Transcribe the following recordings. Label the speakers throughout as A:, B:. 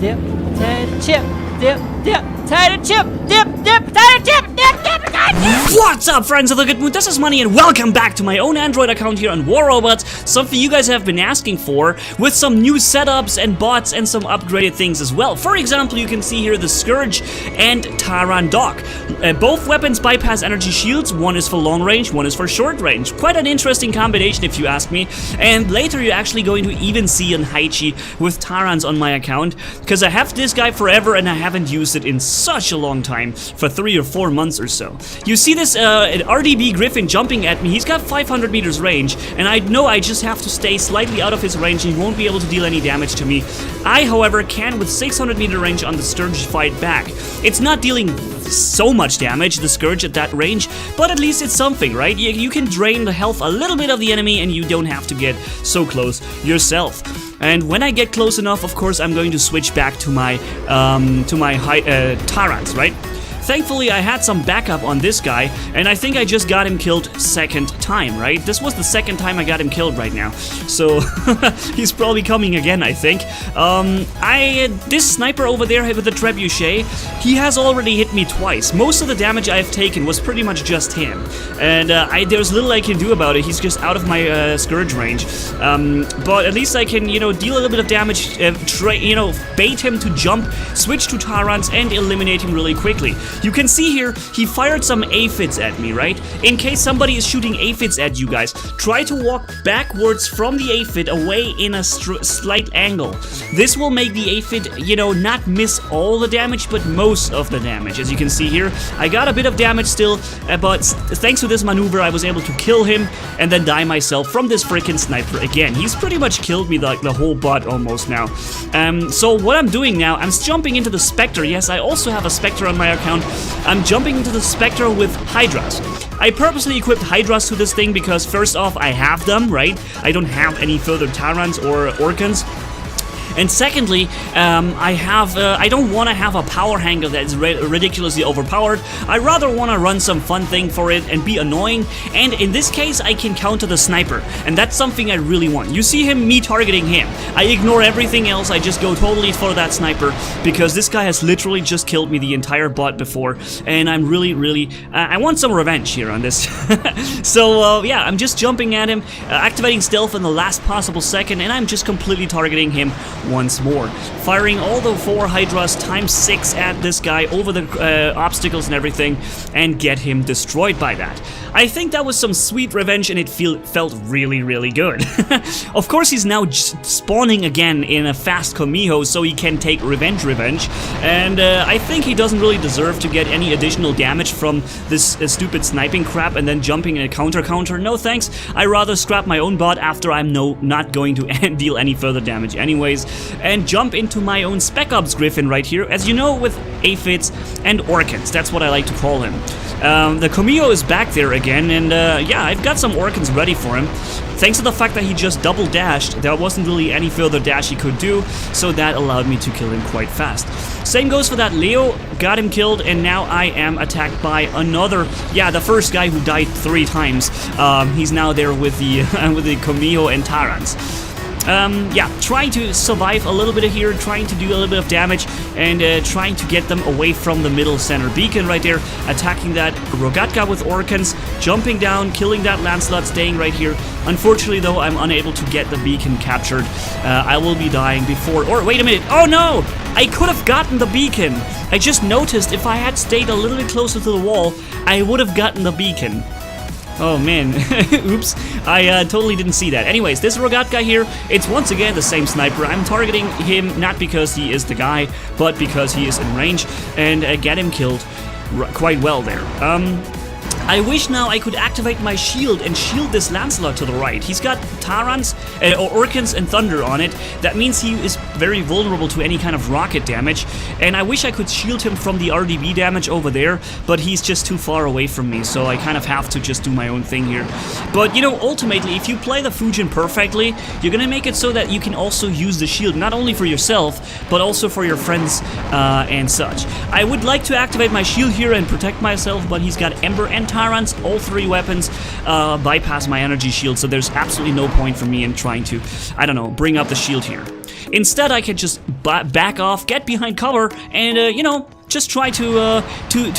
A: dip, potato chip, dip, dip, potato chip, dip, dip, potato chip, dip, dip, potato chip.
B: What's up, friends of the good mood? This is Manni and welcome back to my own Android account here on War Robots, something you guys have been asking for, with some new setups and bots and some upgraded things as well. For example, you can see here the Scourge and Taran Dog. Both weapons bypass energy shields. One is for long range, one is for short range. Quite an interesting combination if you ask me. And later you're actually going to even see an Haichi with Tarans on my account, because I have this guy forever and I haven't used it in such a long time, for 3 or 4 months or so. You see this RDB Griffin jumping at me. He's got 500 meters range, and I know I just have to stay slightly out of his range and he won't be able to deal any damage to me. I, however, can with 600 meter range on the Scourge fight back. It's not dealing so much damage, the Scourge, at that range, but at least it's something, right? You can drain the health a little bit of the enemy and you don't have to get so close yourself. And when I get close enough, of course, I'm going to switch back to my Tarans, right? Thankfully, I had some backup on this guy, and I think I just got him killed second time, right? This was the second time I got him killed right now, so he's probably coming again, I think. This sniper over there with the trebuchet, he has already hit me twice. Most of the damage I've taken was pretty much just him, and there's little I can do about it. He's just out of my Scourge range, but at least I can, deal a little bit of damage, bait him to jump, switch to Tarans, and eliminate him really quickly. You can see here, he fired some aphids at me, right? In case somebody is shooting aphids at you guys, try to walk backwards from the aphid away in a slight angle. This will make the aphid, not miss all the damage, but most of the damage. As you can see here, I got a bit of damage still, but thanks to this maneuver, I was able to kill him and then die myself from this freaking sniper again. He's pretty much killed me like the whole bot almost now. So what I'm doing now, I'm jumping into the Spectre. Yes, I also have a Spectre on my account. I'm jumping into the Spectre with Hydras. I purposely equipped Hydras to this thing because first off, I have them, right? I don't have any further Tarans or Orkans. And secondly, I don't want to have a power hanger that is ridiculously overpowered. I rather want to run some fun thing for it and be annoying. And in this case, I can counter the sniper. And that's something I really want. You see me targeting him. I ignore everything else. I just go totally for that sniper because this guy has literally just killed me the entire bot before. And I'm really, I want some revenge here on this. So, yeah, I'm just jumping at him, activating stealth in the last possible second, and I'm just completely targeting him once more, firing all the 4 Hydras times 6 at this guy over the obstacles and everything, and get him destroyed by that. I think that was some sweet revenge, and it felt really good. Of course, he's now spawning again in a fast Komiho, so he can take revenge, and I think he doesn't really deserve to get any additional damage from this stupid sniping crap and then jumping in a counter. No thanks, I rather scrap my own bot after I'm not going to deal any further damage anyways, and jump into my own Spec Ops Griffin right here, as you know, with aphids and Orkans. That's what I like to call him. The Komiho is back there again, and yeah, I've got some Orkans ready for him. Thanks to the fact that he just double dashed, there wasn't really any further dash he could do, so that allowed me to kill him quite fast. Same goes for that Leo, got him killed, and now I am attacked by another, the first guy who died 3 times. He's now there with the with the Komiho and Tarans. Yeah, trying to survive a little bit here, trying to do a little bit of damage, and trying to get them away from the middle center beacon right there, attacking that Rogatka with Orkans, jumping down, killing that Lancelot, staying right here. Unfortunately, though, I'm unable to get the beacon captured. I will be dying before, or wait a minute, oh no! I could have gotten the beacon! I just noticed if I had stayed a little bit closer to the wall, I would have gotten the beacon. Oh man, oops, I totally didn't see that. Anyways, this Rogatka here, it's once again the same sniper. I'm targeting him not because he is the guy, but because he is in range, and get him killed quite well there. I wish now I could activate my shield and shield this Lancelot to the right. He's got Tarans, or Orkans and Thunder on it. That means he is very vulnerable to any kind of rocket damage. And I wish I could shield him from the RDB damage over there, but he's just too far away from me, so I kind of have to just do my own thing here. But, ultimately, if you play the Fujin perfectly, you're gonna make it so that you can also use the shield, not only for yourself, but also for your friends and such. I would like to activate my shield here and protect myself, but he's got Ember and Tarans, all 3 weapons bypass my energy shield, so there's absolutely no point for me in trying to, I don't know, bring up the shield here. Instead, I can just back off, get behind cover, and, you know, just try to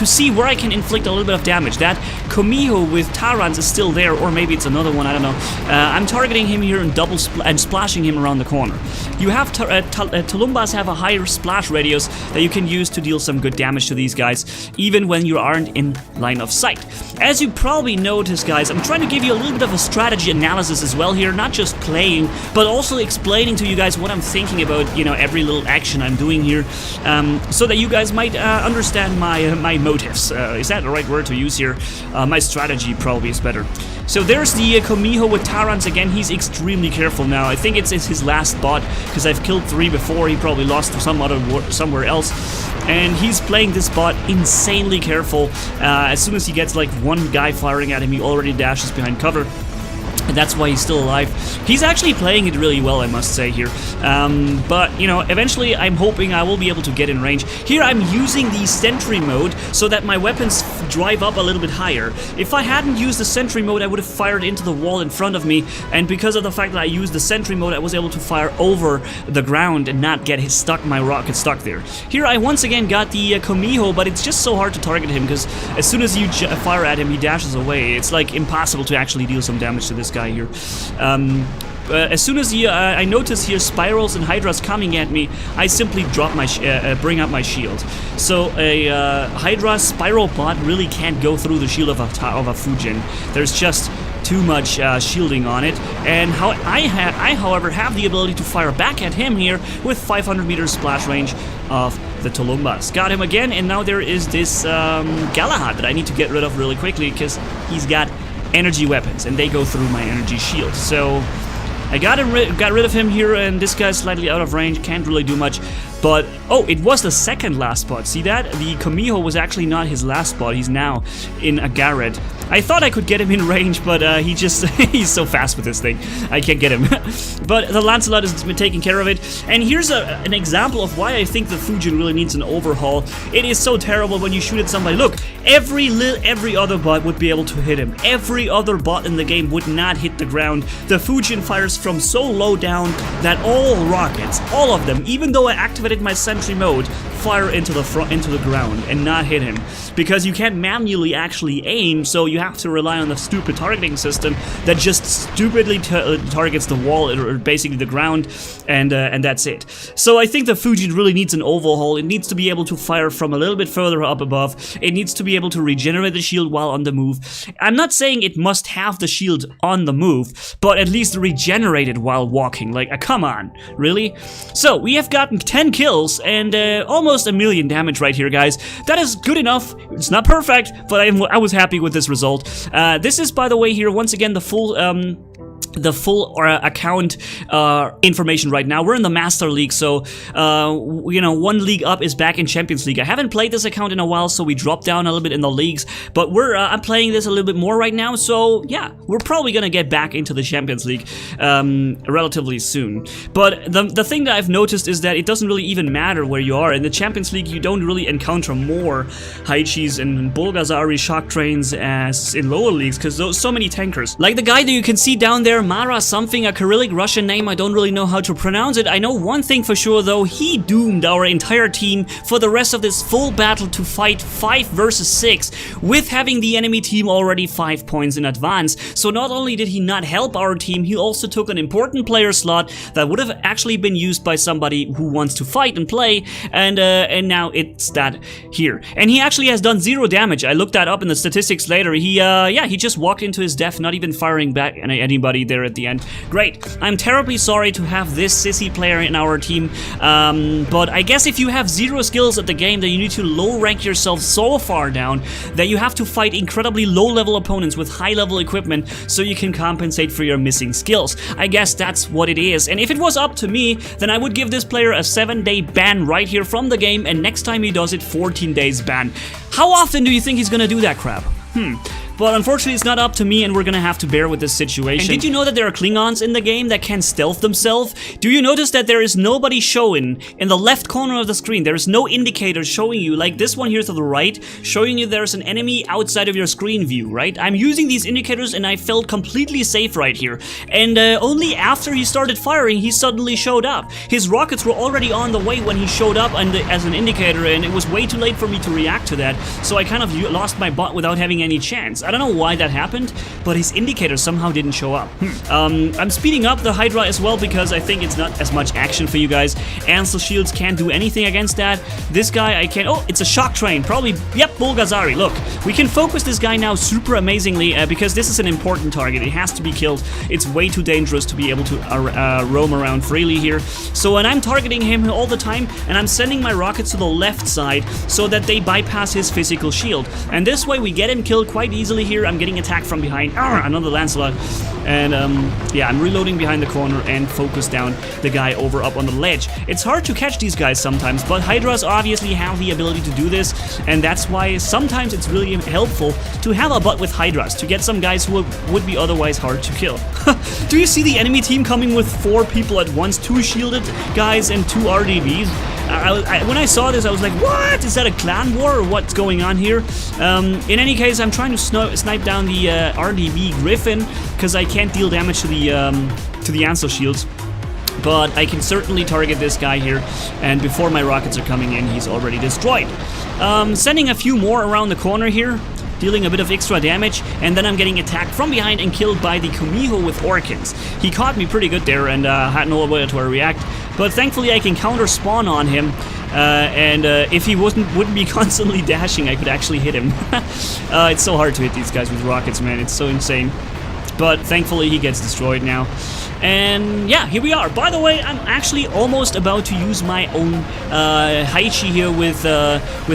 B: see where I can inflict a little bit of damage. That Komiho with Tarans is still there, or maybe it's another one, I don't know. I'm targeting him here and and splashing him around the corner. You have Tulumbas have a higher splash radius that you can use to deal some good damage to these guys, even when you aren't in line of sight. As you probably noticed, guys, I'm trying to give you a little bit of a strategy analysis as well here, not just playing, but also explaining to you guys what I'm thinking about, you know, every little action I'm doing here, so that you guys might understand my motives. Is that the right word to use here? My strategy probably is better. So there's the Komiho with Tarans again. He's extremely careful now. I think it's his last bot, because I've killed 3 before. He probably lost to somewhere else. And he's playing this bot insanely careful. As soon as he gets like 1 guy firing at him, he already dashes behind cover. And that's why he's still alive. He's actually playing it really well, I must say here. But, you know, eventually I'm hoping I will be able to get in range. Here I'm using the sentry mode so that my weapons drive up a little bit higher. If I hadn't used the sentry mode, I would have fired into the wall in front of me. And because of the fact that I used the sentry mode, I was able to fire over the ground and not get my rocket stuck there. Here I once again got the Komiho, but it's just so hard to target him because as soon as you fire at him, he dashes away. It's like impossible to actually deal some damage to this guy here. As soon as I notice here spirals and hydras coming at me, I simply drop my bring up my shield. So a hydra spiral bot really can't go through the shield of a Fujin. There's just too much shielding on it, and I however have the ability to fire back at him here with 500 meters splash range of the Tulumbas. Got him again, and now there is this Galahad that I need to get rid of really quickly because he's got energy weapons and they go through my energy shield. So I got rid of him here, and this guy's slightly out of range, can't really do much. But, oh, it was the second last spot. See that? The Komiho was actually not his last spot. He's now in a Garrett. I thought I could get him in range, but he just, he's so fast with this thing. I can't get him. But the Lancelot has been taking care of it. And here's an example of why I think the Fujin really needs an overhaul. It is so terrible when you shoot at somebody. Look, every other bot would be able to hit him. Every other bot in the game would not hit the ground. The Fujin fires from so low down that all rockets, all of them, even though I activated my sentry mode, fire into the ground and not hit him, because you can't manually actually aim, so you have to rely on the stupid targeting system that just stupidly targets the wall or basically the ground, and that's it. So I think the Fujin really needs an overhaul. It needs to be able to fire from a little bit further up above. It needs to be able to regenerate the shield while on the move. I'm not saying it must have the shield on the move, but at least regenerate it while walking. Like, come on, really? So we have gotten 10 kills and almost 1 million damage right here, guys. That is good enough. It's not perfect, but I was happy with this result. This is, by the way, here once again the full account information right now. We're in the Master League, so you know, 1 league up is back in Champions League. I haven't played this account in a while, so we dropped down a little bit in the leagues, but I'm playing this a little bit more right now, so yeah, we're probably gonna get back into the Champions League relatively soon. But the thing that I've noticed is that it doesn't really even matter where you are. In the Champions League, you don't really encounter more Haichis and Bulgazari shock trains as in lower leagues, because there's so many tankers. Like the guy that you can see down there, Mara something, a Cyrillic Russian name, I don't really know how to pronounce it. I know one thing for sure though, he doomed our entire team for the rest of this full battle to fight 5 versus 6, with having the enemy team already 5 points in advance. So not only did he not help our team, he also took an important player slot that would have actually been used by somebody who wants to fight and play, and now it's that here. And he actually has done 0 damage. I looked that up in the statistics later. He just walked into his death, not even firing back at anybody there at the end. Great. I'm terribly sorry to have this sissy player in our team, but I guess if you have 0 skills at the game, then you need to low rank yourself so far down that you have to fight incredibly low level opponents with high level equipment so you can compensate for your missing skills. I guess that's what it is. And if it was up to me, then I would give this player a 7-day ban right here from the game, and next time he does it, 14 days ban. How often do you think he's gonna do that crap? But unfortunately, it's not up to me, and we're gonna have to bear with this situation. And did you know that there are Klingons in the game that can stealth themselves? Do you notice that there is nobody showing in the left corner of the screen? There is no indicator showing you, like this one here to the right, showing you there's an enemy outside of your screen view, right? I'm using these indicators, and I felt completely safe right here. And only after he started firing, he suddenly showed up. His rockets were already on the way when he showed up and as an indicator, and it was way too late for me to react to that. So I kind of lost my bot without having any chance. I don't know why that happened, but his indicator somehow didn't show up. I'm speeding up the Hydra as well because I think it's not as much action for you guys. Ansel shields can't do anything against that. This guy I can... Oh, it's a shock train. Probably... Yep, Bulgazari. Look, we can focus this guy now super amazingly because this is an important target. It has to be killed. It's way too dangerous to be able to roam around freely here. So when I'm targeting him all the time, and I'm sending my rockets to the left side so that they bypass his physical shield. And this way we get him killed quite easily here. I'm getting attacked from behind. Another Lancelot. And yeah, I'm reloading behind the corner and focus down the guy over up on the ledge. It's hard to catch these guys sometimes, but Hydras obviously have the ability to do this, and that's why sometimes it's really helpful to have a bot with Hydras to get some guys who would be otherwise hard to kill. Do you see the enemy team coming with 4 people at once? 2 shielded guys and 2 RDVs? When I saw this, I was like, what? Is that a clan war or what's going on here? In any case, I'm trying to snipe down the RDV Griffin because I can't deal damage to the Ansel shields. But I can certainly target this guy here, and before my rockets are coming in, he's already destroyed. Sending a few more around the corner here, dealing a bit of extra damage, and then I'm getting attacked from behind and killed by the Kumiho with Orkans. He caught me pretty good there and had no way to react, but thankfully I can counter spawn on him, and if he wouldn't be constantly dashing, I could actually hit him. It's so hard to hit these guys with rockets, man, it's so insane. But thankfully he gets destroyed now. And yeah, here we are. By the way, I'm actually almost about to use my own Haichi here with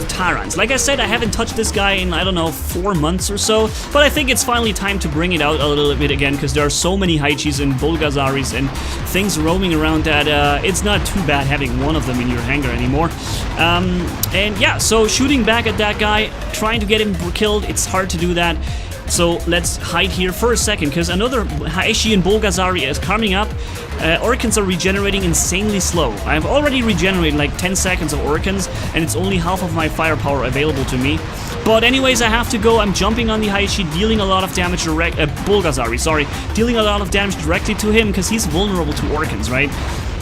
B: Tyrants. Like I said, I haven't touched this guy in, I don't know, 4 months or so, but I think it's finally time to bring it out a little bit again, because there are so many Haichis and Bulgazaris and things roaming around that it's not too bad having one of them in your hangar anymore. And yeah, so shooting back at that guy, trying to get him killed, it's hard to do that. So let's hide here for a second, because another Haishi and Bulgazari is coming up. Orkans are regenerating insanely slow. I've already regenerated like 10 seconds of Orkans, and it's only half of my firepower available to me. But anyways, I have to go. I'm jumping on the Haishi, dealing a lot of damage Bulgazari, sorry. Dealing a lot of damage directly to him, because he's vulnerable to Orkans, right?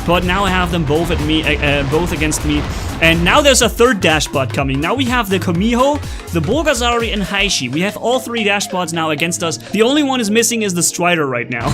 B: But now I have them both at me, both against me. And now there's a third dashbot coming. Now we have the Kumiho, the Bulgazari, and Haishi. We have all 3 dashbots now against us. The only one is missing is the Strider right now.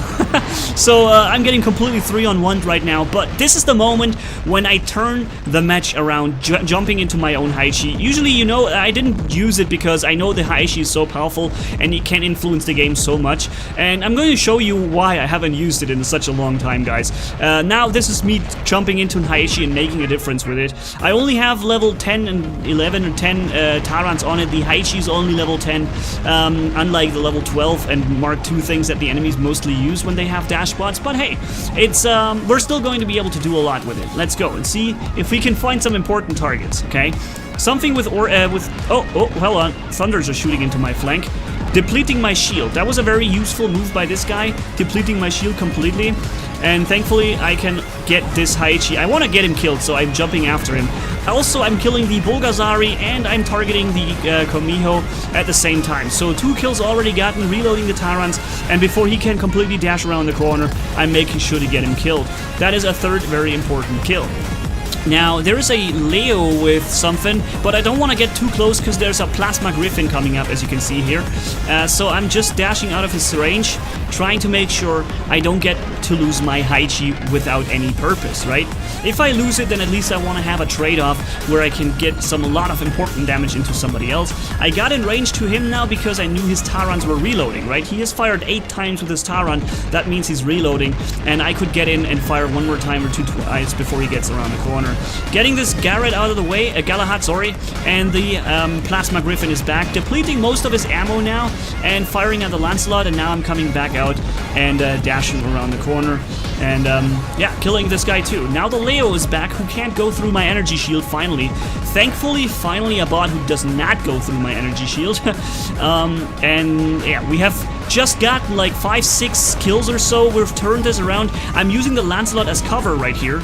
B: So I'm getting completely 3-on-1 right now. But this is the moment when I turn the match around, jumping into my own Haishi. Usually, you know, I didn't use it because I know the Haishi is so powerful and it can influence the game so much. And I'm going to show you why I haven't used it in such a long time, guys. Now this is me jumping into an Haishi and making a difference with it. I only have level 10 and 11 or 10 Tyrants on it. The Haishi is only level 10, unlike the level 12 and Mark II things that the enemies mostly use when they have dashbots. But hey, it's we're still going to be able to do a lot with it. Let's go and see if we can find some important targets, okay? Something with oh, hold on. Thunders are shooting into my flank. Depleting my shield. That was a very useful move by this guy, depleting my shield completely. And thankfully, I can get this Haichi. I want to get him killed, so I'm jumping after him. Also, I'm killing the Bulgazari, and I'm targeting the Kumiho at the same time. So 2 kills already gotten, reloading the Tyrants, and before he can completely dash around the corner, I'm making sure to get him killed. That is a third very important kill. Now, there is a Leo with something, but I don't want to get too close because there's a Plasma Griffin coming up, as you can see here. So I'm just dashing out of his range, trying to make sure I don't get to lose my Haichi without any purpose, right? If I lose it, then at least I want to have a trade-off where I can get a lot of important damage into somebody else. I got in range to him now because I knew his Tyrants were reloading, right? He has fired 8 times with his Tyrant. That means he's reloading, and I could get in and fire 1 more time or 2 twice before he gets around the corner. corner. Getting this Garrett out of the way, Galahad, sorry, and the Plasma Griffin is back, depleting most of his ammo now, and firing at the Lancelot, and now I'm coming back out and dashing around the corner, and yeah, killing this guy too. Now the Leo is back, who can't go through my energy shield, finally. Thankfully, finally a bot who does not go through my energy shield. And yeah, we have just got like 5-6 kills or so. We've turned this around. I'm using the Lancelot as cover right here,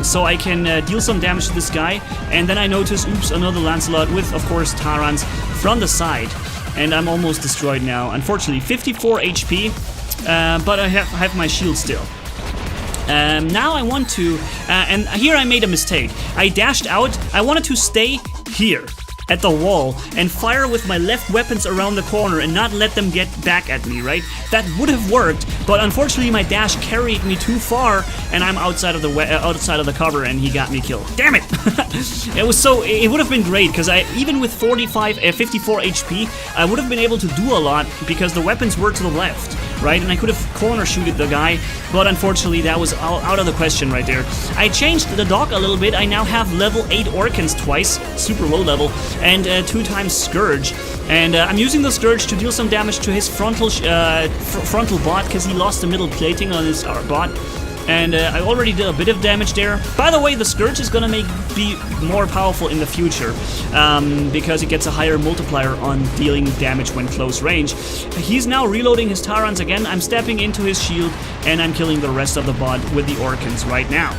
B: so I can deal some damage to this guy. And then I notice, oops, another Lancelot with, of course, Tarans from the side. And I'm almost destroyed now. Unfortunately, 54 HP, but I have my shield still. Now I want to, and here I made a mistake. I dashed out. I wanted to stay here at the wall and fire with my left weapons around the corner and not let them get back at me, right? That would have worked, but unfortunately my dash carried me too far, and I'm outside of the cover, and he got me killed. Damn it! It would have been great, because even with 54 HP, I would have been able to do a lot because the weapons were to the left, right? And I could have corner shooted the guy, but unfortunately that was out of the question right there. I changed the dog a little bit. I now have level 8 Orkans twice, super low level, and 2 times Scourge. And I'm using the Scourge to deal some damage to his frontal bot, because he lost the middle plating on his bot. And I already did a bit of damage there. By the way, the Scourge is gonna be more powerful in the future, because it gets a higher multiplier on dealing damage when close range. He's now reloading his Tarans again. I'm stepping into his shield, and I'm killing the rest of the bot with the Orkans right now.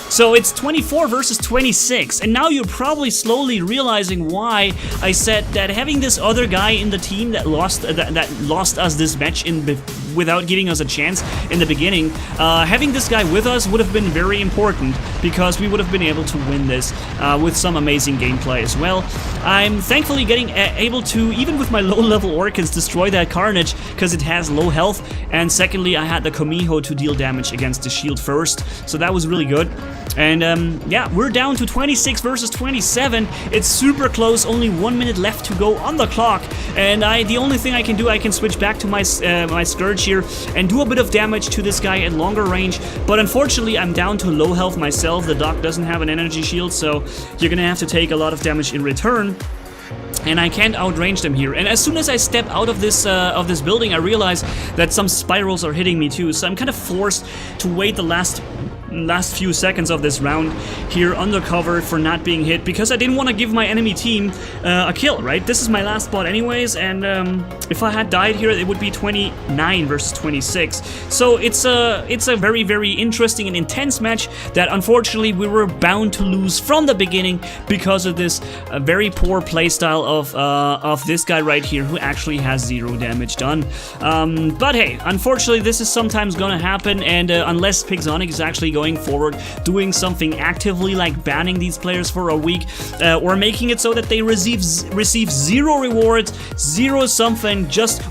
B: So it's 24 versus 26, and now you're probably slowly realizing why I said that having this other guy in the team that lost us this match without giving us a chance in the beginning, having this guy with us would have been very important, because we would have been able to win this with some amazing gameplay as well. I'm thankfully getting able to, even with my low-level Orkans, destroy that Carnage, because it has low health, and secondly, I had the Komiho to deal damage against the shield first, so that was really good. And yeah, we're down to 26 versus 27. It's super close, only 1 minute left to go on the clock, and the only thing I can do, I can switch back to my Scourge here and do a bit of damage to this guy at longer range, but unfortunately I'm down to low health myself. The Doc doesn't have an energy shield, so you're gonna have to take a lot of damage in return, and I can't outrange them here. And as soon as I step out of this building, I realize that some spirals are hitting me too, so I'm kind of forced to wait the last few seconds of this round here undercover for not being hit, because I didn't want to give my enemy team a kill, right? This is my last spot anyways, and if I had died here, it would be 29 versus 26. So it's a very, very interesting and intense match that unfortunately we were bound to lose from the beginning because of this very poor playstyle of this guy right here, who actually has 0 damage done. But hey, unfortunately this is sometimes gonna happen, and unless Pixonic is actually going forward doing something actively, like banning these players for a week, or making it so that they receive 0 rewards, 0 something,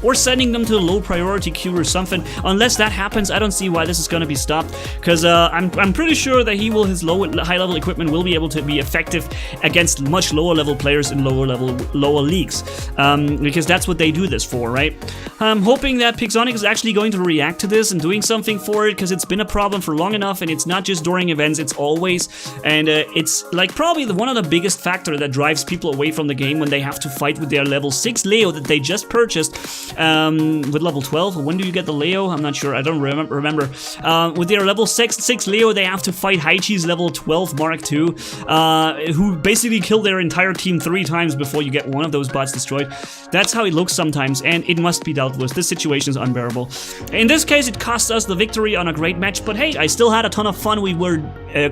B: or sending them to a low priority queue or something. Unless that happens, I don't see why this is going to be stopped, because I'm pretty sure that his high level equipment will be able to be effective against much lower level players in lower leagues, because that's what they do this for, right? I'm hoping that Pixonic is actually going to react to this and doing something for it, because it's been a problem for long enough, and it's not just during events, it's always, and it's like probably one of the biggest factor that drives people away from the game when they have to fight with their level 6 Leo that they just purchased, with level 12. When do you get the Leo? I'm not sure, I don't remember. With their level 6 Leo, they have to fight Haichi's level 12 Mark II, who basically kill their entire team 3 times before you get one of those bots destroyed. That's how it looks sometimes, and it must be dealt with. This situation is unbearable. In this case, it cost us the victory on a great match, but hey, I still had a ton of fun. We were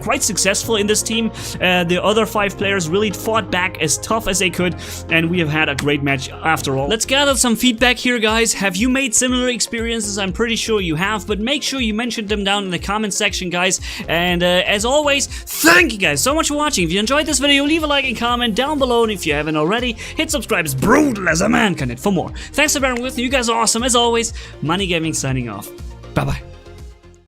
B: quite successful in this team. The other 5 players really fought back as tough as they could, and we have had a great match after all. Let's gather some feedback here, guys. Have you made similar experiences? I'm pretty sure you have, but make sure you mention them down in the comment section, guys. And as always, thank you guys so much for watching. If you enjoyed this video, leave a like and comment down below, and if you haven't already, hit subscribe. It's brutal as a man can hit for more. Thanks for bearing with me. You guys are awesome as always. Manni-Gaming signing off. Bye bye.